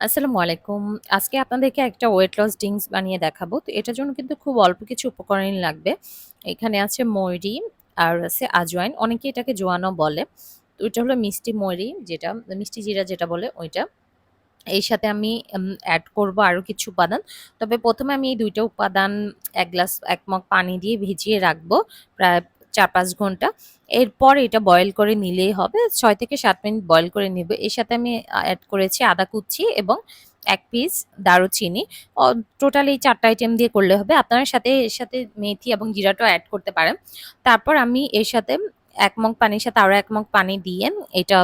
আসসালামু আলাইকুম। আজকে আপনাদেরকে একটা ওয়েট লস ড্রিংকস বানিয়ে দেখাবো। তো এটার জন্য কিন্তু খুব অল্প কিছু উপকরণই লাগবে। এখানে আছে ময়রি আর আছে আজওয়াইন। অনেকে এটাকে জোয়ানও বলে। তো এটা হলো মিষ্টি ময়রি যেটা মিষ্টি জিরা যেটা বলে ওইটা। এর সাথে আমি এড করব আরো কিছু উপাদান। তবে ১ম এ আমি এই ২ টা উপাদান ১ গ্লাস ১ মগ পানি দিয়ে ভিজিয়ে রাখবো প্রায় ৪-৫ ঘন্টা। এরপর এটা বয়েল করে নিলেই হবে। ৬ থেকে ৭ মিনিট বয়েল করে নিব। এর সাথে আমি এড করেছি আদা কুচি এবং ১ পিস দারুচিনি। অ টোটাল এই ৪ টা আইটেম দিয়ে করলে হবে। আপনারা এর সাথে মেথি এবং জিরাটাও এড করতে পারেন। তারপর আমি এর সাথে ১ মগ পানির সাথে আরো ১ মগ পানি দিয়ে এটা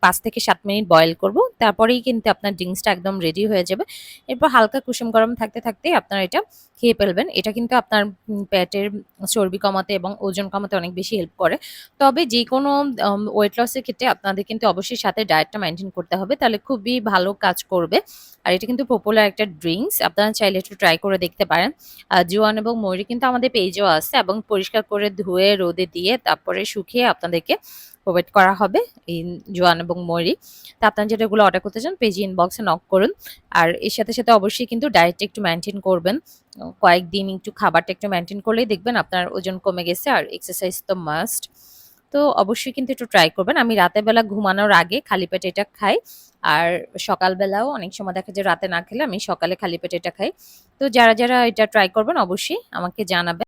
৫ থেকে ৭ মিনিট বয়েল করব। তারপরেই কিন্তু আপনার ড্রিংকসটা একদম রেডি হয়ে যাবে। এরপর হালকা কুসুম গরম থাকতে, থাকতেই আপনারা এটা খেয়ে ফেলবেন। এটা কিন্তু আপনার পেটের চর্বি কমাতে এবং ওজন কমাতে অনেক বেশি হেল্প করে। তবে যেকোনো ওয়েট লস এর ক্ষেত্রে আপনাদের কিন্তু অবশ্যই সাথে ডায়েটটা মেইনটেইন করতে হবে। তাহলে খুবই ভালো কাজ করবে। আর এটা কিন্তু পপুলার একটা ড্রিংকস। আপনারা চাইলে একটু ট্রাই করে দেখতে পারেন। জোয়ান এবং মৌরি কিন্তু আমাদের পেজেও আছে এবং পরিষ্কার করে ধুয়ে রোদে দিয়ে তারপরে শুকিয়ে আপনাদেরকে প্রোভাইড করা হবে এই জোয়ান এবং মৌরি। তো আপনারা যদি এগুলো অর্ডার করতে চান পেজ ইনবক্সে নক করুন। আর এর সাথে, সাথে অবশ্যই কিন্তু ডায়েটটা একটু মেইনটেইন করবেন। কয়েকদিন একটু খাবারটা একটু মেইনটেইন করলেই দেখবেন আপনার ওজন কমে গেছে আর এক্সারসাইজ তো মাস্ট। তো অবশ্যই কিন্তু একটু ট্রাই করবেন। আমি রাতের বেলা ঘুমানোর আগে খালি পেটে এটা খাই। আর সকালবেলাও অনেক সময় দেখা যায় রাতে না খেলে আমি সকালে খালি পেটে এটা খাই। তো যারা এটা ট্রাই করবেন অবশ্যই আমাকে জানাবেন।